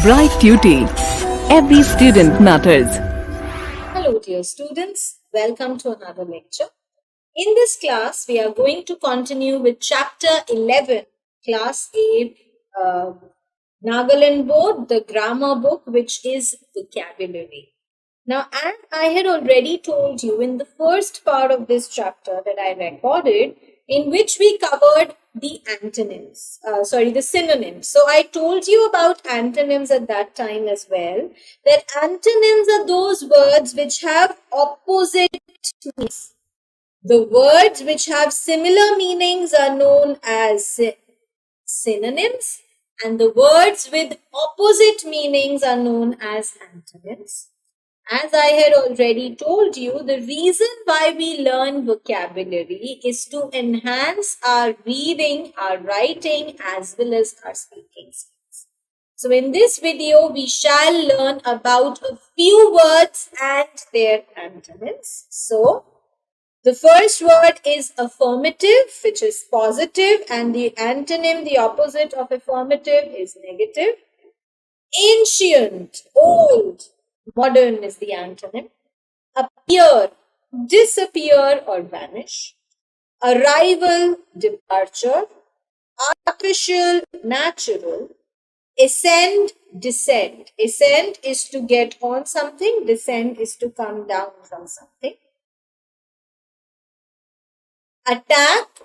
Bright Tuty. Every student matters. Hello, dear students. Welcome to another lecture. In this class, we are going to continue with Chapter 11, Class A, Nagaland Board, the grammar book, which is vocabulary. Now, as I had already told you in the first part of this chapter that I recorded, in which we covered the the synonyms. So I told you about antonyms at that time as well, that antonyms are those words which have opposite meanings. The words which have similar meanings are known as synonyms, and the words with opposite meanings are known as antonyms. As I had already told you, the reason why we learn vocabulary is to enhance our reading, our writing, as well as our speaking skills. So in this video, we shall learn about a few words and their antonyms. So, the first word is affirmative, which is positive, and the antonym, the opposite of affirmative, is negative. Ancient, old. Modern is the antonym. Appear, disappear or vanish. Arrival, departure. Artificial, natural. Ascend, descend. Ascend is to get on something. Descend is to come down from something. Attack,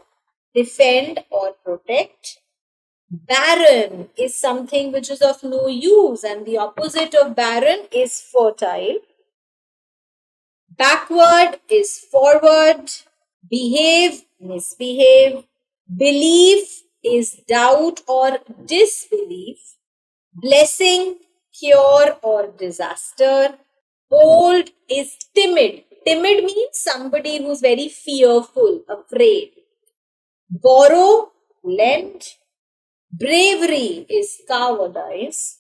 defend or protect. Barren is something which is of no use, and the opposite of barren is fertile. Backward is forward. Behave, misbehave. Belief is doubt or disbelief. Blessing, cure or disaster. Bold is timid. Timid means somebody who's very fearful, afraid. Borrow, lend. Bravery is cowardice.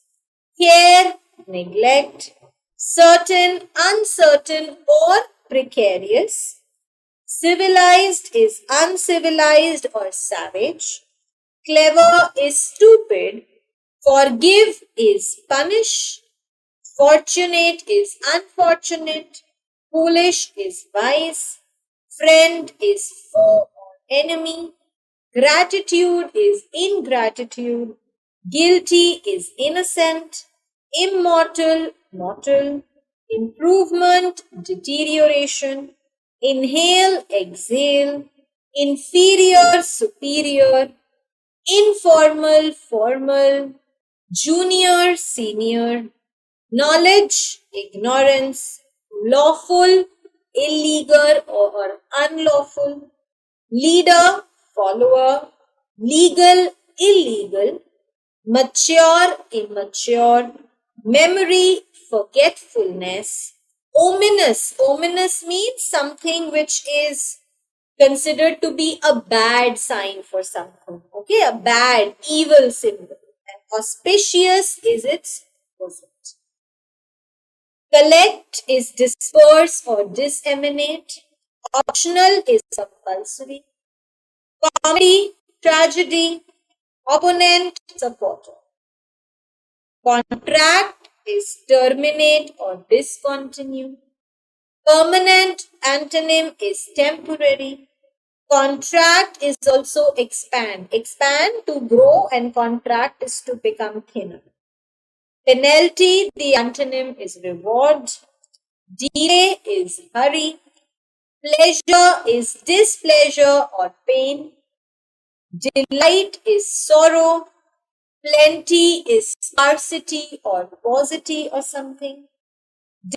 Care, neglect. Certain, uncertain or precarious. Civilized is uncivilized or savage. Clever is stupid. Forgive is punish. Fortunate is unfortunate. Foolish is wise. Friend is foe or enemy. Gratitude is ingratitude. Guilty is innocent. Immortal, mortal. Improvement, deterioration. Inhale, exhale. Inferior, superior. Informal, formal. Junior, senior. Knowledge, ignorance. Lawful, illegal or unlawful. Leader, follower. Legal, illegal. Mature, immature. Memory, forgetfulness. Ominous. Ominous means something which is considered to be a bad sign for something. Okay, a bad, evil symbol. And auspicious is its opposite. Collect is disperse or disseminate. Optional is compulsory. Comedy, tragedy. Opponent, supporter. Contract is terminate or discontinue. Permanent antonym is temporary. Contract is also expand. Expand to grow, and contract is to become thinner. Penalty, the antonym is reward. Delay is hurry. Pleasure is displeasure or pain. Delight is sorrow. Plenty is scarcity or paucity or something.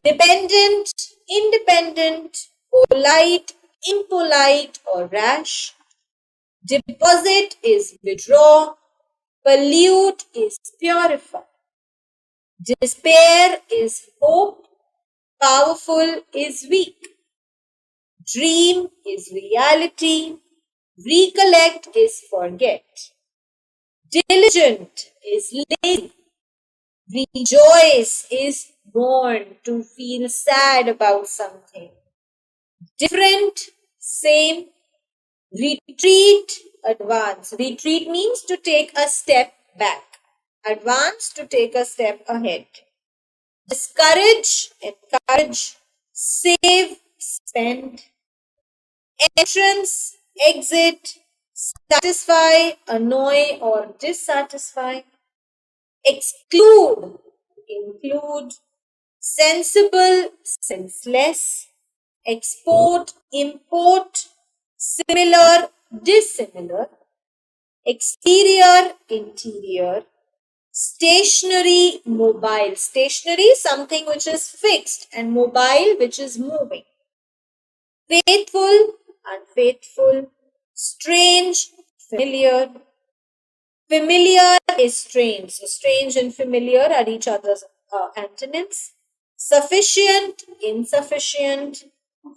Dependent, independent. Polite, impolite or rash. Deposit is withdraw. Pollute is purify. Despair is hope. Powerful is weak. Dream is reality. Recollect is forget. Diligent is lazy. Rejoice is mourn, to feel sad about something. Different, same. Retreat, advance. Retreat means to take a step back. advance, to take a step ahead. Discourage, encourage, save, spend. Entrance, exit, satisfy, annoy or dissatisfy. Exclude, include. Sensible, senseless. Export, import. Similar, dissimilar. Exterior, interior. Stationary, mobile. Stationary, something which is fixed, and mobile, which is moving. Faithful, unfaithful. Strange, familiar. Familiar is strange. So strange and familiar are each other's antonyms. Sufficient, insufficient.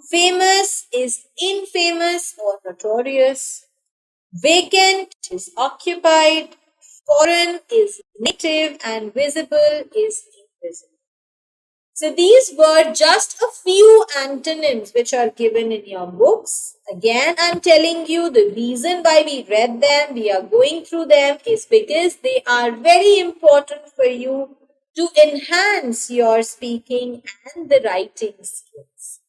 Famous is infamous or notorious. Vacant is occupied. Foreign is native, and visible is invisible. So these were just a few antonyms which are given in your books. Again, I'm telling you the reason why we read them, we are going through them, is because they are very important for you to enhance your speaking and the writing skills.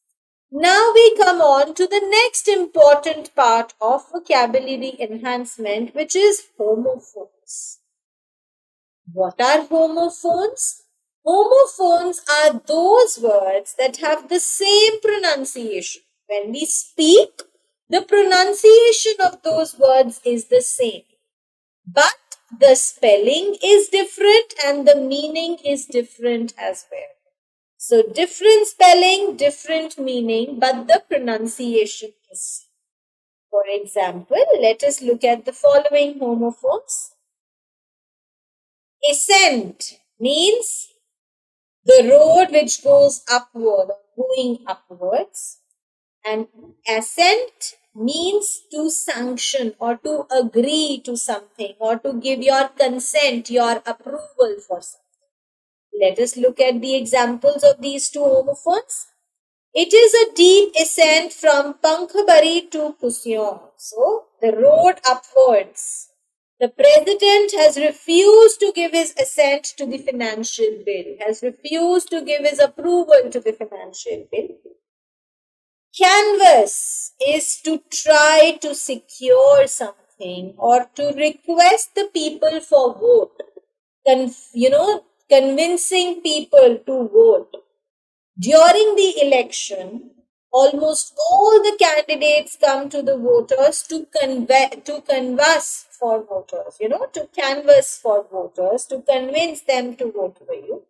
Now we come on to the next important part of vocabulary enhancement, which is homophones. What are homophones? Homophones are those words that have the same pronunciation. When we speak, the pronunciation of those words is the same, but the spelling is different and the meaning is different as well. So different spelling, different meaning, but the pronunciation is same. For example, let us look at the following homophones. Ascent means the road which goes upward, going upwards. And assent means to sanction or to agree to something or to give your consent, your approval for something. Let us look at the examples of these two homophones. It is a deep ascent from Pankhabari to Kusion. So, the road upwards. The president has refused to give his assent to the financial bill, has refused to give his approval to the financial bill. Canvass is to try to secure something or to request the people for vote. Convincing people to vote. During the election, almost all the candidates come to the voters to canvass for voters, to canvass for voters, to convince them to vote for you.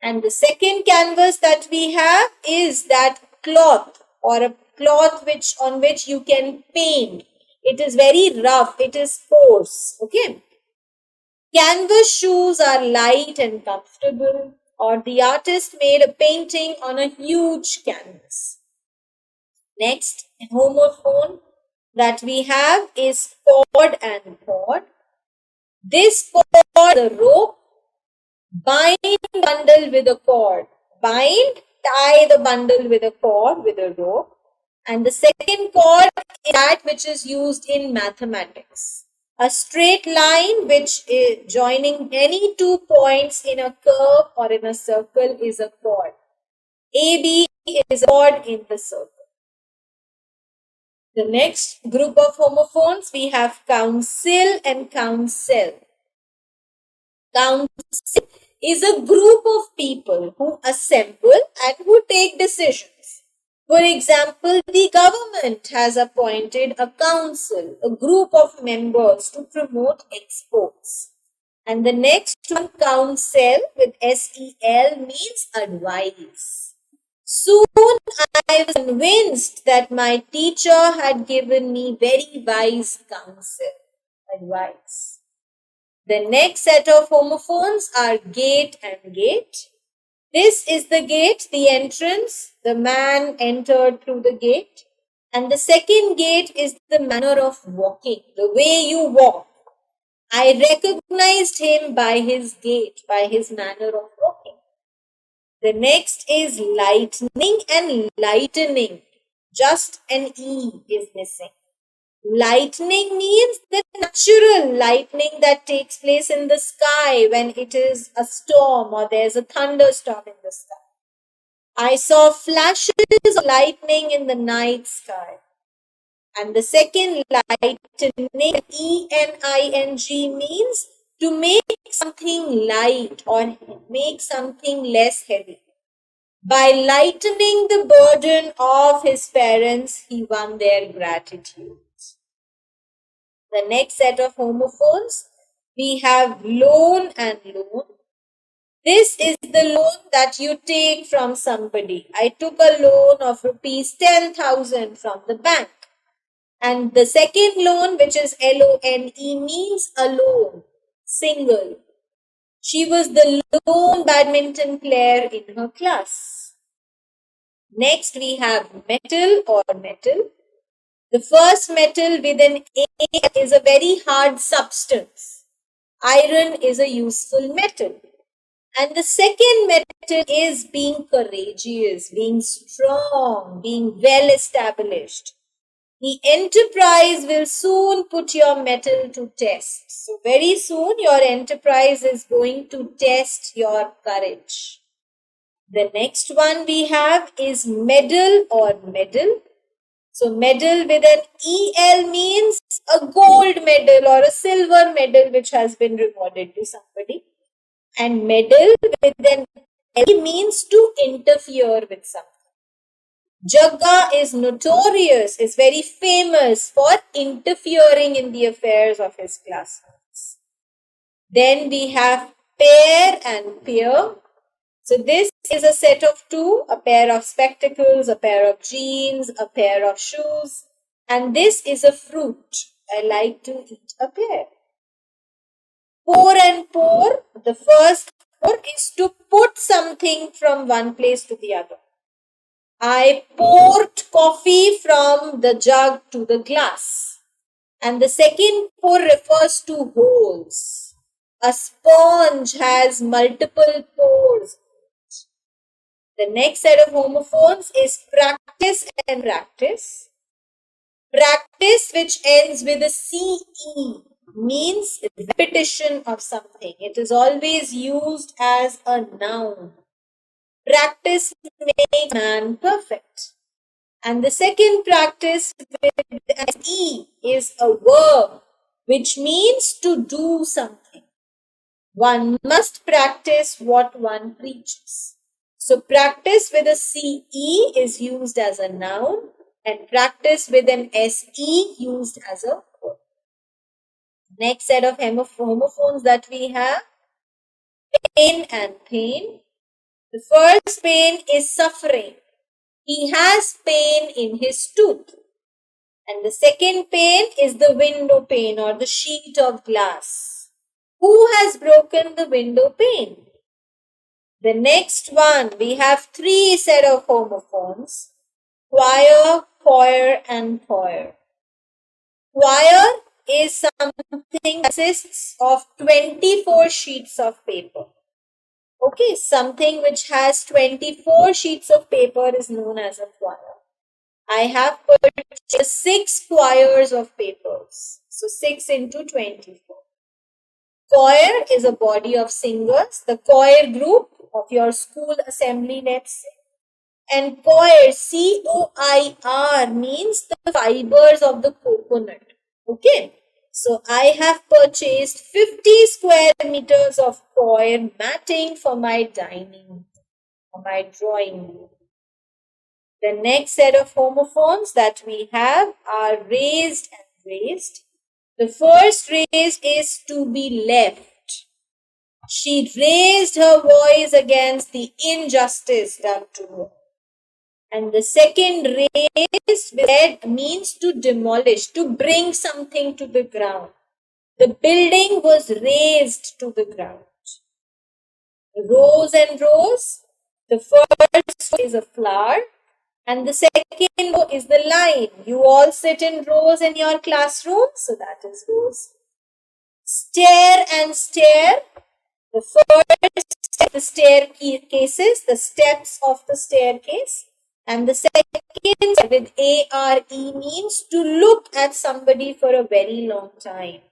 And the second canvas that we have is that cloth, or a cloth on which you can paint. It is very rough, it is coarse, okay. Canvas shoes are light and comfortable, or the artist made a painting on a huge canvas. Next homophone that we have is cord and cord. This cord is a rope. Bind bundle with a cord. Bind, tie the bundle with a cord, with a rope. And the second cord is that which is used in mathematics. A straight line which is joining any 2 points in a curve or in a circle is a chord. AB is a chord in the circle. The next group of homophones, we have council and council. Council is a group of people who assemble and who take decisions. For example, the government has appointed a council, a group of members to promote exports. And the next one, counsel, with S-E-L, means advice. Soon I was convinced that my teacher had given me very wise counsel, advice. The next set of homophones are gate and gate. This is the gate, the entrance. The man entered through the gate. And the second gate is the manner of walking, the way you walk. I recognized him by his gait, by his manner of walking. The next is lightning and lightening. Just an E is missing. Lightning means the natural lightning that takes place in the sky when it is a storm or there's a thunderstorm in the sky. I saw flashes of lightning in the night sky. And the second, lightning, E-N-I-N-G, means to make something light or make something less heavy. By lightening the burden of his parents, he won their gratitude. The next set of homophones, we have loan and loan. This is the loan that you take from somebody. I took a loan of rupees 10,000 from the bank. And the second loan, which is L-O-N-E, means alone, single. She was the lone badminton player in her class. Next, we have metal or metal. The first metal with an A is a very hard substance. Iron is a useful metal. And the second metal is being courageous, being strong, being well established. The enterprise will soon put your metal to test. So very soon your enterprise is going to test your courage. The next one we have is medal or medal. So medal with an EL means a gold medal or a silver medal which has been rewarded to somebody. And medal with an L means to interfere with something. Jagga is notorious, is very famous for interfering in the affairs of his classmates. Then we have pair and peer. So this is a set of two, a pair of spectacles, a pair of jeans, a pair of shoes. And this is a fruit. I like to eat a pear. Pour and pour. The first pour is to put something from one place to the other. I poured coffee from the jug to the glass. And the second pour refers to holes. A sponge has multiple pores. The next set of homophones is practice and practice. Practice, which ends with a CE, means repetition of something. It is always used as a noun. Practice makes man perfect. And the second practice with E is a verb which means to do something. One must practice what one preaches. So practice with a CE is used as a noun and practice with an SE used as a verb. Next set of homophones that we have, pain and pain. The first pain is suffering. He has pain in his tooth. And the second pain is the window pane or the sheet of glass. Who has broken the window pane? The next one, we have three set of homophones, choir, choir, and choir. Choir is something that consists of 24 sheets of paper. Okay, something which has 24 sheets of paper is known as a choir. I have purchased 6 choirs of papers. So 6 into 24. Choir is a body of singers, the choir group of your school assembly, let's say. And choir, C-O-I-R, means the fibers of the coconut. Okay. So I have purchased 50 square meters of choir matting for my dining, for my drawing room. The next set of homophones that we have are raised and raised. The first raised is to be left. She raised her voice against the injustice done to her. And the second raised with means to demolish, to bring something to the ground. The building was raised to the ground. Rows and rows. The first is a flower. And the second row is the line. You all sit in rows in your classroom. So that is rows. Stair and stair. The first is the staircases, the steps of the staircase. And the second with A-R-E means to look at somebody for a very long time.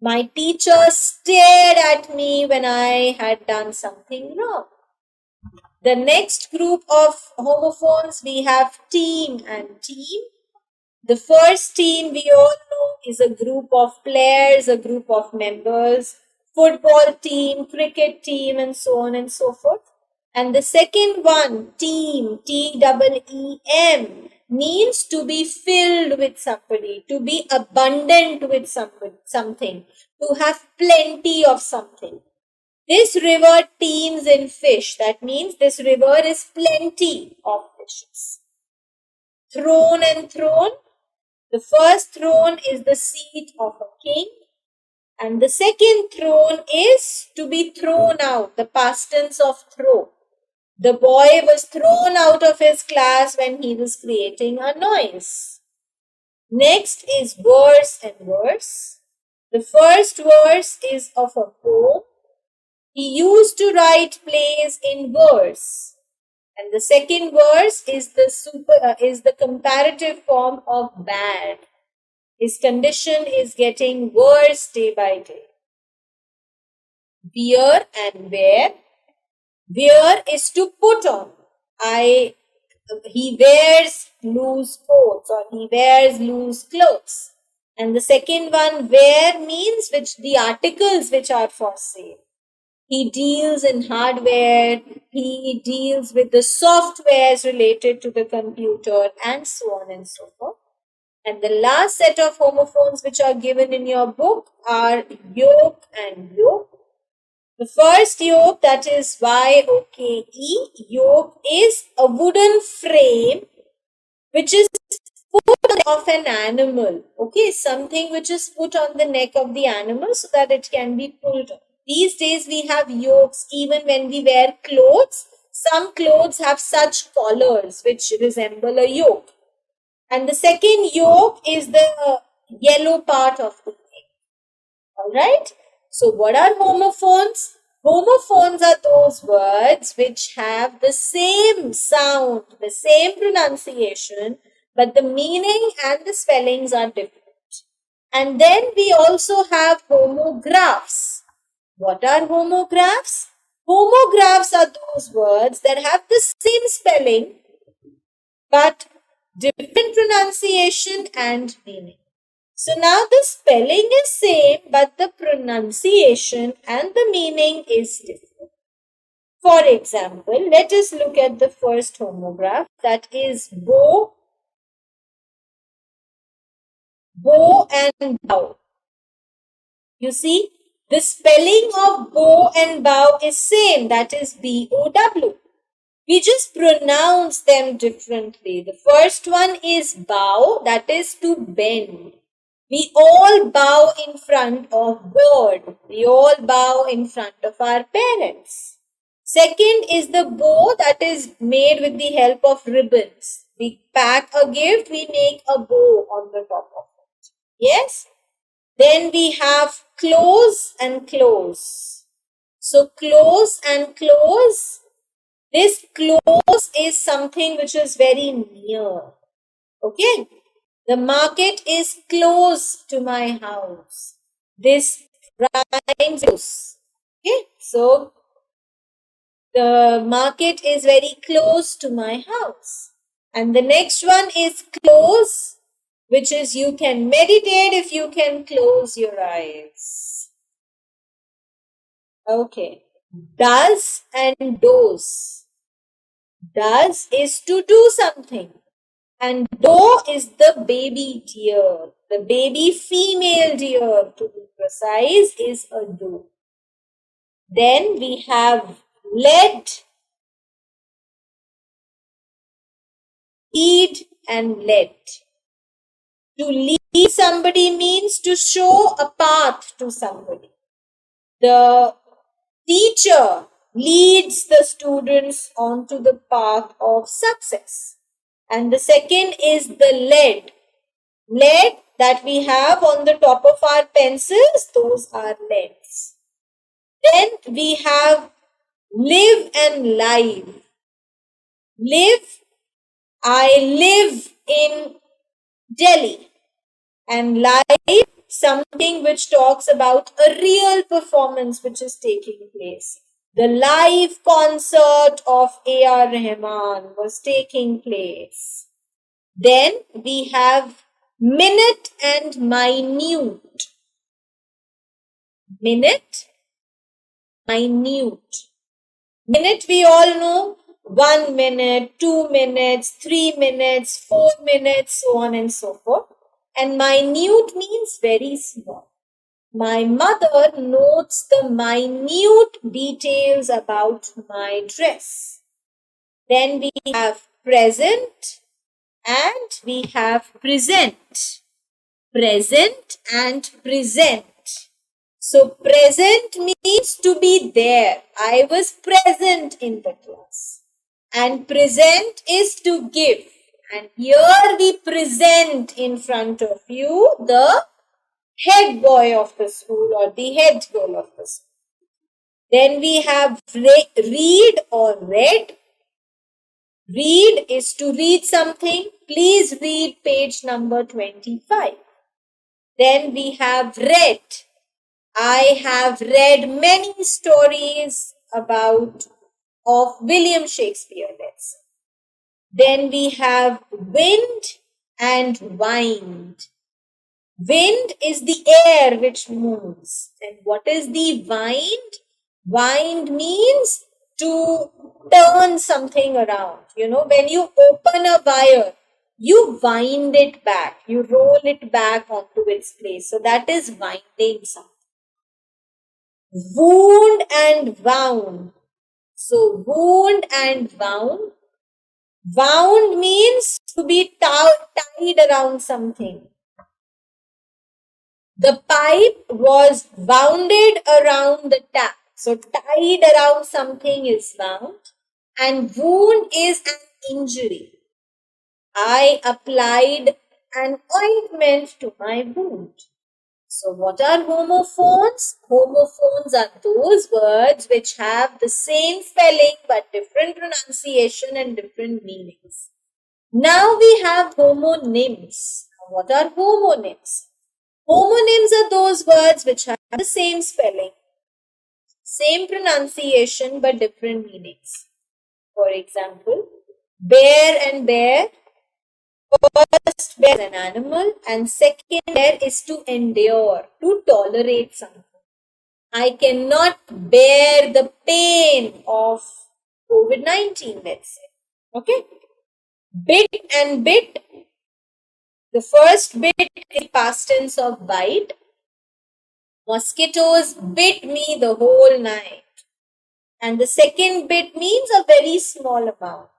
My teacher stared at me when I had done something wrong. The next group of homophones, we have team and team. The first team we all know is a group of players, a group of members, football team, cricket team, and so on and so forth. And the second one, team, T-E-E-M, means to be filled with somebody, to be abundant with something, to have plenty of something. This river teems in fish. That means this river is plenty of fishes. Throne and throne. The first throne is the seat of a king. And the second throne is to be thrown out, the past tense of throw. The boy was thrown out of his class when he was creating a noise. Next is verse and verse. The first verse is of a poem. He used to write plays in verse. And the second verse is the comparative form of bad. His condition is getting worse day by day. Wear and wear. Wear is to put on. He wears loose coats or he wears loose clothes. And the second one, wear, means the articles which are for sale. He deals in hardware, he deals with the softwares related to the computer, and so on and so forth. And the last set of homophones which are given in your book are yoke and yoke. The first yoke, that is Y-O-K-E, yoke is a wooden frame which is put of an animal. Okay, something which is put on the neck of the animal so that it can be pulled on. These days we have yokes even when we wear clothes. Some clothes have such collars which resemble a yoke. And the second yoke is the yellow part of the thing. Alright? So what are homophones? Homophones are those words which have the same sound, the same pronunciation, but the meaning and the spellings are different. And then we also have homographs. What are homographs? Homographs are those words that have the same spelling but different pronunciation and meaning. So now the spelling is same but the pronunciation and the meaning is different. For example, let us look at the first homograph, that is bow, and bow. You see, the spelling of bow and bow is same, that is B-O-W. We just pronounce them differently. The first one is bow, that is to bend. We all bow in front of God. We all bow in front of our parents. Second is the bow, that is made with the help of ribbons. We pack a gift, we make a bow on the top of it. Yes? Then we have close and close. So close and close. This close is something which is very near. Okay? The market is close to my house. This rhymes. Okay? So, the market is very close to my house. And the next one is close, which is you can meditate if you can close your eyes. Okay. Does and does. Does is to do something. And doe is the baby deer. The baby female deer, to be precise, is a doe. Then we have led, lead, and led. To lead somebody means to show a path to somebody. The teacher leads the students onto the path of success. And the second is the lead. Lead that we have on the top of our pencils, those are leads. Then we have live and live. Live I live in Delhi. And live, something which talks about a real performance which is taking place. The live concert of A.R. Rahman was taking place. Then we have minute and minute. Minute, minute. Minute we all know 1 minute, 2 minutes, 3 minutes, 4 minutes, so on and so forth. And minute means very small. My mother notes the minute details about my dress. Then we have present and we have present. Present and present. So present means to be there. I was present in the class. And present is to give. And here we present in front of you the head boy of the school or the head girl of the school. Then we have read or read. Read is to read something. Please read page number 25. Then we have read. I have read many stories of William Shakespeare, let's say. Then we have wind and wind. Wind is the air which moves. And what is the wind? Wind means to turn something around. You know, when you open a wire, you wind it back. You roll it back onto its place. So that is winding something. Wound and wound. So wound and wound. Wound means to be tied around something. The pipe was wounded around the tap. So tied around something is wound. And wound is an injury. I applied an ointment to my wound. So what are homophones? Homophones are those words which have the same spelling but different pronunciation and different meanings. Now we have homonyms. What are homonyms? Homonyms are those words which have the same spelling, same pronunciation but different meanings. For example, bear and bear. First, bear is an animal, and second, bear is to endure, to tolerate something. I cannot bear the pain of COVID-19, let's say. Okay? Bit and bit. The first bit is past tense of bite. Mosquitoes bit me the whole night. And the second bit means a very small amount.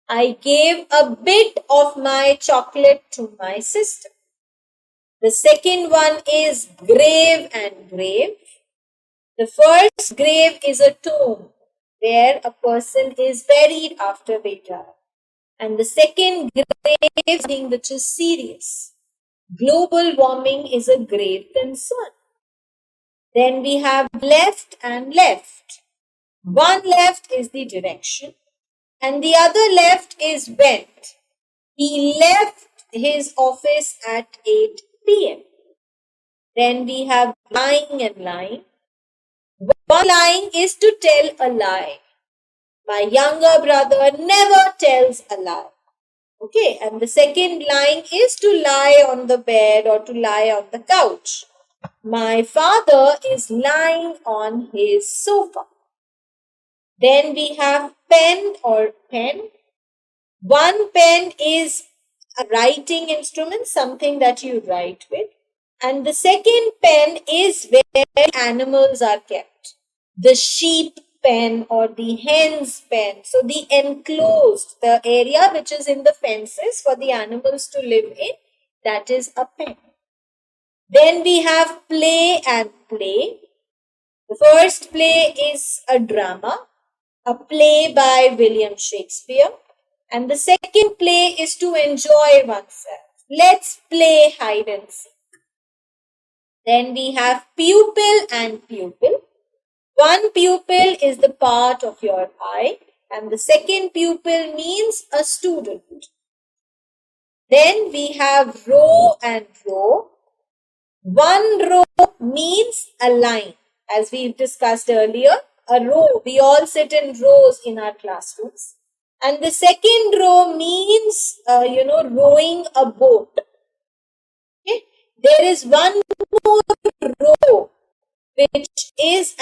I gave a bit of my chocolate to my sister. The second one is grave and grave. The first grave is a tomb where a person is buried after they die. And the second grave is something which is serious. Global warming is a grave concern. Then we have left and left. One left is the direction and the other left is went. He left his office at 8 p.m. Then we have lying and lying. One lying is to tell a lie. My younger brother never tells a lie. Okay, and the second lying is to lie on the bed or to lie on the couch. My father is lying on his sofa. Then we have pen or pen. One pen is a writing instrument, something that you write with. And the second pen is where animals are kept. The sheep pen or the hen's pen. So the enclosed, the area which is in the fences for the animals to live in, that is a pen. Then we have play and play. The first play is a drama, a play by William Shakespeare. And the second play is to enjoy oneself. Let's play hide and seek. Then we have pupil and pupil. One pupil is the part of your eye and the second pupil means a student. Then we have row and row. One row means a line. As we discussed earlier, a row, we all sit in rows in our classrooms. And the second row means, rowing a boat. Okay? There is one more row, which is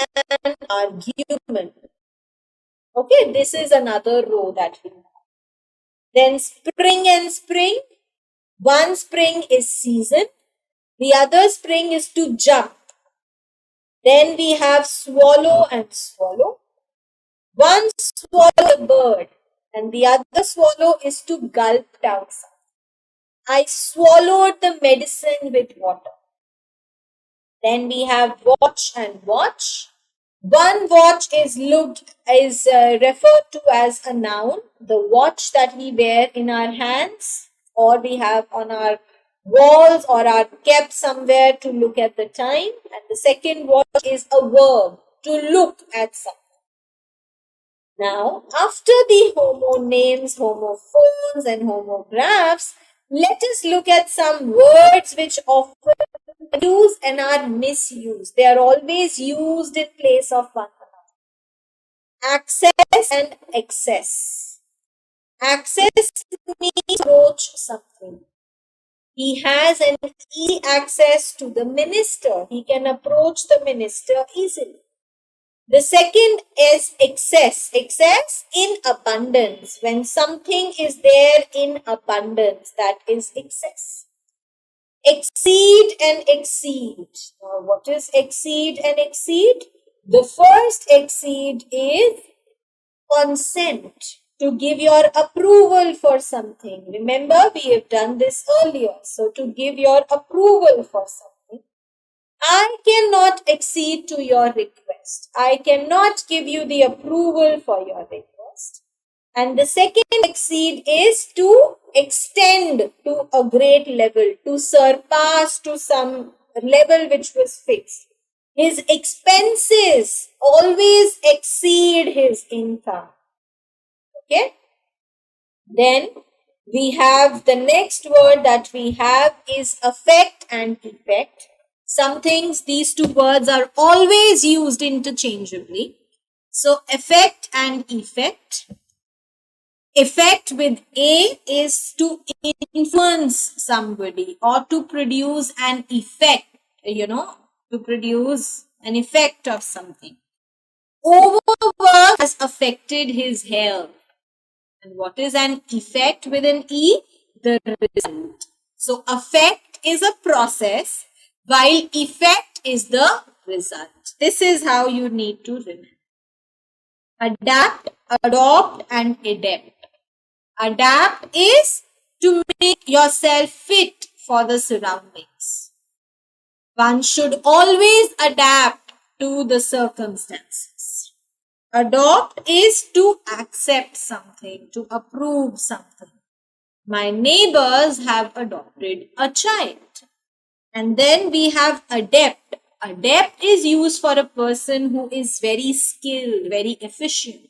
an argument. Okay, this is another row that we have. Then spring and spring. One spring is season. The other spring is to jump. Then we have swallow and swallow. One swallow a bird and the other swallow is to gulp down something. I swallowed the medicine with water. Then we have watch and watch. One watch is referred to as a noun, the watch that we wear in our hands or we have on our walls or are kept somewhere to look at the time. And the second watch is a verb, to look at something. Now, after the homonames, homophones and homographs, let us look at some words which often use and are misused. They are always used in place of one another. Access and excess. Access means approach something. He has an access to the minister. He can approach the minister easily. The second is excess. Excess in abundance. When something is there in abundance, that is excess. Exceed and exceed. Now, what is exceed and exceed? The first exceed is consent, to give your approval for something. Remember, we have done this earlier. So, to give your approval for something. I cannot accede to your request. I cannot give you the approval for your request. And the second exceed is to extend to a great level, to surpass to some level which was fixed. His expenses always exceed his income. Okay? Then we have the next word that we have is affect and effect. Some things, these two words are always used interchangeably. So, effect and effect. Effect with A is to influence somebody or to produce an effect, to produce an effect of something. Overwork has affected his health. And what is an effect with an E? The result. So, affect is a process, while effect is the result. This is how you need to remember. Adapt, adopt and adapt. Adapt is to make yourself fit for the surroundings. One should always adapt to the circumstances. Adopt is to accept something, to approve something. My neighbors have adopted a child. And then we have adept. Adept is used for a person who is very skilled, very efficient.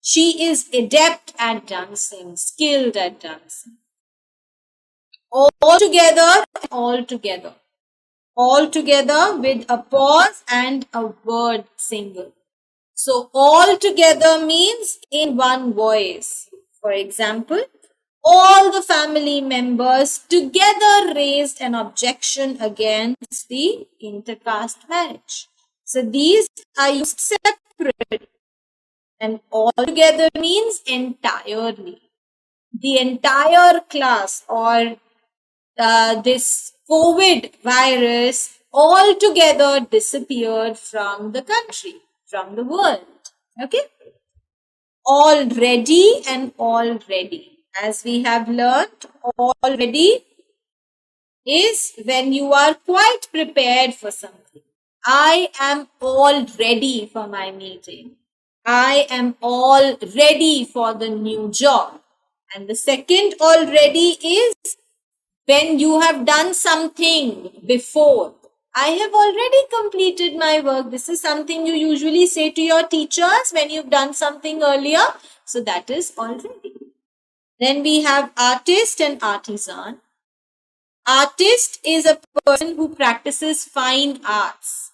She is adept at dancing, skilled at dancing. All together with a pause and a word single. So, all together means in one voice. For example, all the family members together raised an objection against the intercaste marriage. So, these are used separately. And all together means entirely. The entire class or this COVID virus altogether disappeared from the country, from the world. Okay? Already and already. As we have learnt, already is when you are quite prepared for something. I am all ready for my meeting. I am all ready for the new job. And the second already is when you have done something before. I have already completed my work. This is something you usually say to your teachers when you've done something earlier. So that is already. Then we have artist and artisan. Artist is a person who practices fine arts.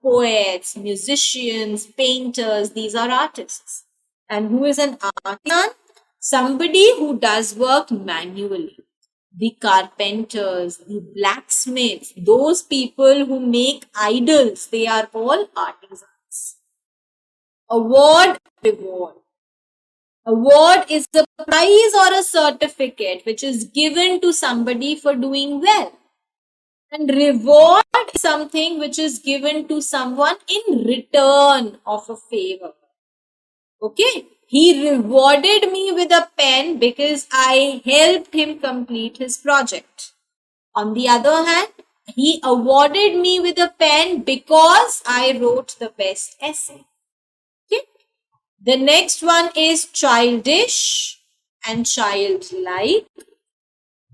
Poets, musicians, painters, these are artists. And who is an artisan? Somebody who does work manually. The carpenters, the blacksmiths, those people who make idols, they are all artisans. Award, reward. Award is a prize or a certificate which is given to somebody for doing well. And reward is something which is given to someone in return of a favor. Okay? He rewarded me with a pen because I helped him complete his project. On the other hand, he awarded me with a pen because I wrote the best essay. Okay? The next one is childish and childlike.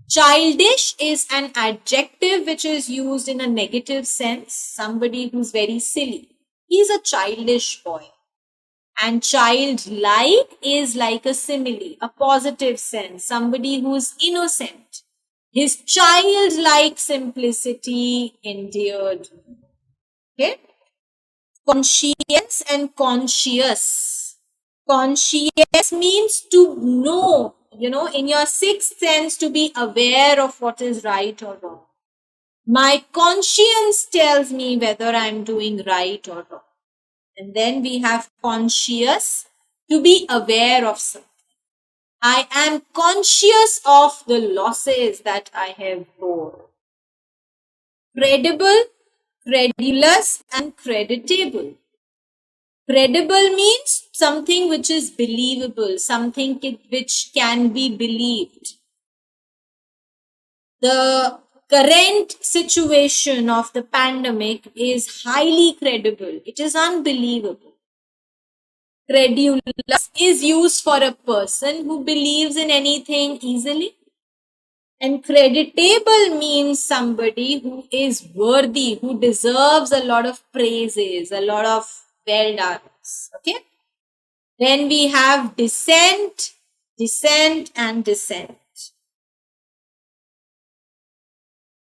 Childish is an adjective which is used in a negative sense. Somebody who's very silly. He's a childish boy. And childlike is like a simile, a positive sense. Somebody who's innocent. His childlike simplicity endeared. Okay? Conscious and conscious. Conscious means to know, in your sixth sense, to be aware of what is right or wrong. My conscience tells me whether I'm doing right or wrong. And then we have conscious, to be aware of something. I am conscious of the losses that I have borne. Credible, credulous, and creditable. Credible means something which is believable, something which can be believed. The current situation of the pandemic is highly credible. It is unbelievable. Credulous is used for a person who believes in anything easily. And creditable means somebody who is worthy, who deserves a lot of praises, a lot of well done. Okay. Then we have decent, and dissent.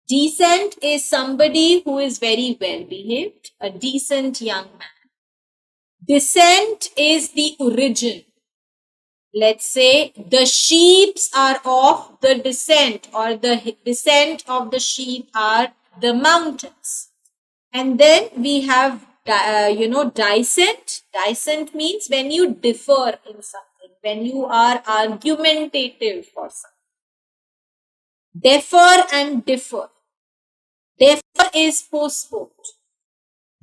Decent is somebody who is very well behaved, a decent young man. Descent is the origin. Let's say the sheep are of the descent, or the descent of the sheep are the mountains. And then we have, dissent. Dissent means when you differ in something, when you are argumentative for something. Defer and differ. Defer is postponed.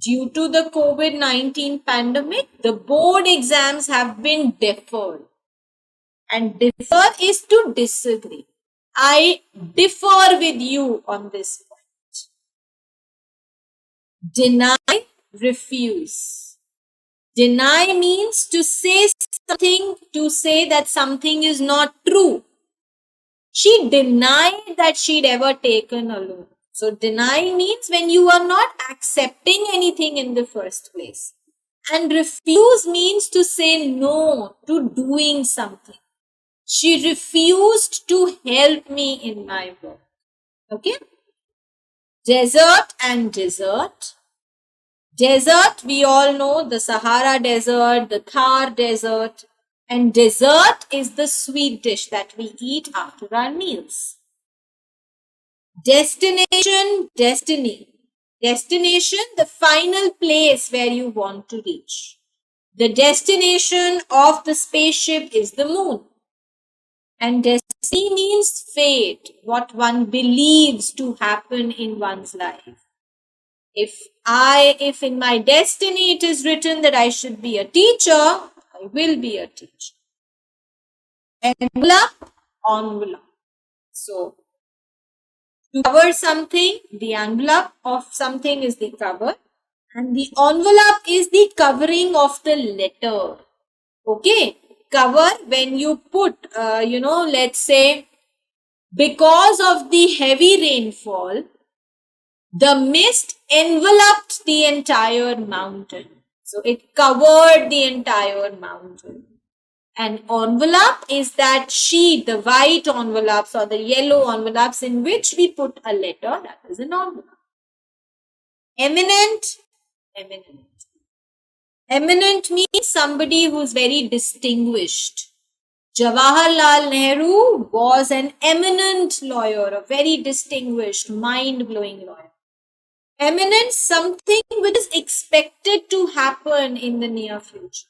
Due to the COVID-19 pandemic, the board exams have been deferred. And differ is to disagree. I differ with you on this point. Deny, refuse. Deny means to say something, to say that something is not true. She denied that she'd ever taken a loan. So deny means when you are not accepting anything in the first place. And refuse means to say no to doing something. She refused to help me in my work. Okay? Desert and dessert. Desert, we all know, the Sahara Desert, the Thar Desert. And dessert is the sweet dish that we eat after our meals. Destination, destiny. Destination, the final place where you want to reach. The destination of the spaceship is the moon. And destiny means fate, what one believes to happen in one's life. If in my destiny it is written that I should be a teacher, I will be a teacher. Envelope, envelope. So, to cover something, the envelope of something is the cover, and the envelope is the covering of the letter. Okay? Cover, when you put, let's say, because of the heavy rainfall, The mist enveloped the entire mountain. So it covered the entire mountain. An envelope is that sheet, the white envelopes or the yellow envelopes in which we put a letter. That is an envelope. Eminent, eminent. Eminent means somebody who is very distinguished. Jawaharlal Nehru was an eminent lawyer, a very distinguished, mind-blowing lawyer. Eminent, something which is expected to happen in the near future.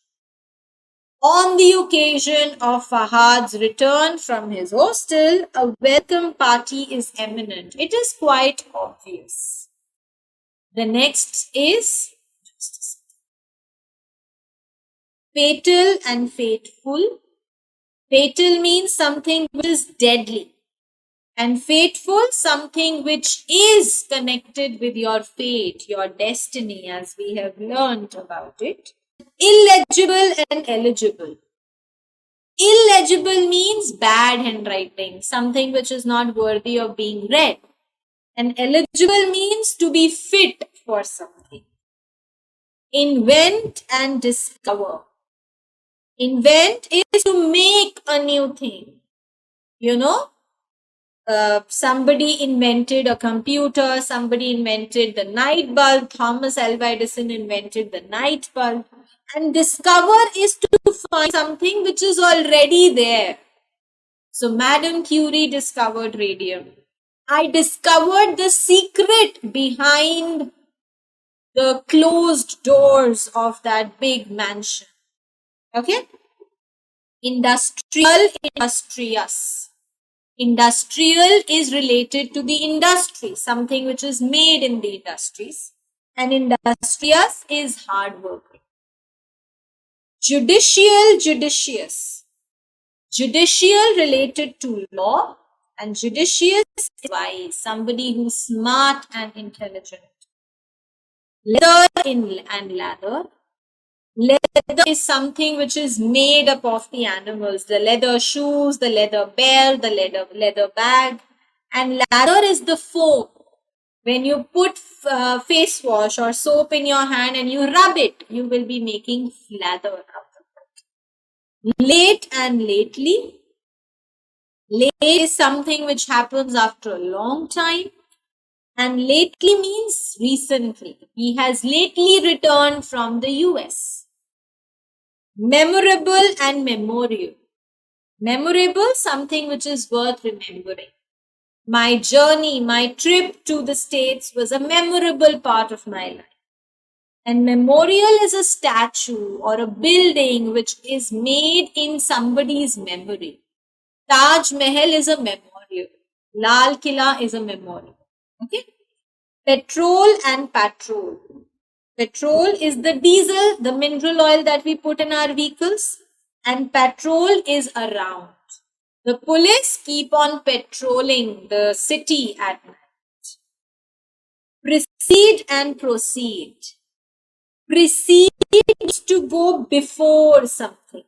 On the occasion of Fahad's return from his hostel, a welcome party is imminent. It is quite obvious. The next is fatal and fateful. Fatal means something which is deadly. And fateful, something which is connected with your fate, your destiny, as we have learned about it. Illegible and eligible. Illegible means bad handwriting, something which is not worthy of being read. And eligible means to be fit for something. Invent and discover. Invent is to make a new thing. Somebody invented a computer, somebody invented the night bulb, Thomas Alva Edison invented the night bulb. And discover is to find something which is already there. So Madame Curie discovered radium. I discovered the secret behind the closed doors of that big mansion. Okay? Industrial, industrious. Industrial is related to the industry, something which is made in the industries. And industrious is hard working. Judicial, judicious. Judicial related to law, and judicious is wise, somebody who's smart and intelligent. Leather and lather. Leather is something which is made up of the animals. The leather shoes, the leather belt, the leather bag. And lather is the foam. When you put face wash or soap in your hand and you rub it, you will be making lather out of it. Late and lately. Late is something which happens after a long time. And lately means recently. He has lately returned from the US. Memorable and memorial. Memorable, something which is worth remembering. My journey, my trip to the States was a memorable part of my life. And memorial is a statue or a building which is made in somebody's memory. Taj Mahal is a memorial. Lal Killa is a memorial. Okay? Petrol and patrol. Petrol is the diesel, the mineral oil that we put in our vehicles, and patrol is around. The police keep on patrolling the city at night. Precede and proceed. Precede is to go before something.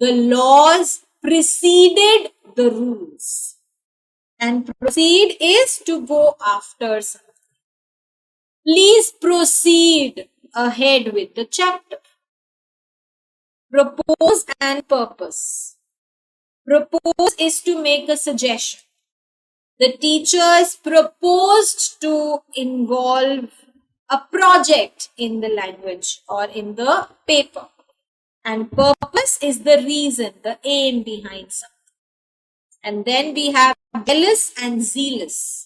The laws preceded the rules. And proceed is to go after something. Please proceed ahead with the chapter. Propose and purpose. Propose is to make a suggestion. The teachers proposed to involve a project in the language or in the paper. And purpose is the reason, the aim behind something. And then we have jealous and zealous.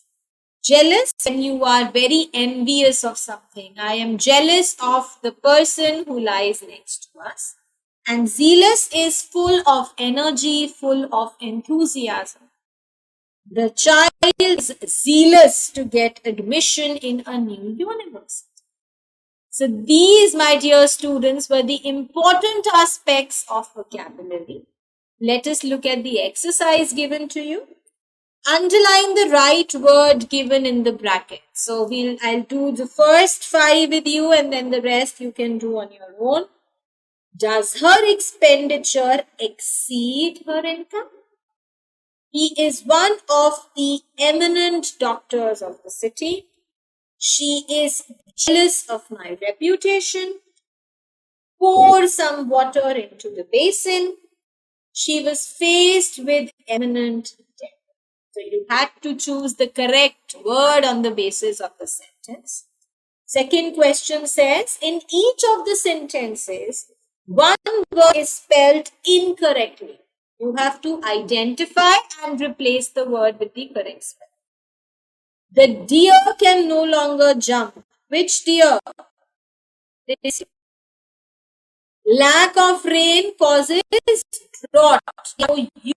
Jealous when you are very envious of something. I am jealous of the person who lies next to us. And zealous is full of energy, full of enthusiasm. The child is zealous to get admission in a new university. So these, my dear students, were the important aspects of vocabulary. Let us look at the exercise given to you. Underline the right word given in the bracket. So I'll do the first 5 with you and then the rest you can do on your own. Does her expenditure exceed her income? He is one of the eminent doctors of the city. She is jealous of my reputation. Pour some water into the basin. She was faced with imminent death. So you had to choose the correct word on the basis of the sentence. Second question says, in each of the sentences, one word is spelled incorrectly. You have to identify and replace the word with the correct spelling. The deer can no longer jump. Which deer? This lack of rain causes drought. Now you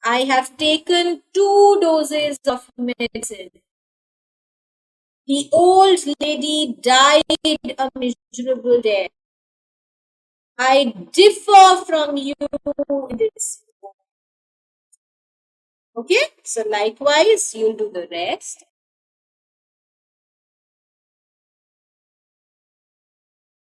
I have taken 2 doses of medicine. The old lady died a miserable death. I differ from you in this. Okay, so likewise, you'll do the rest.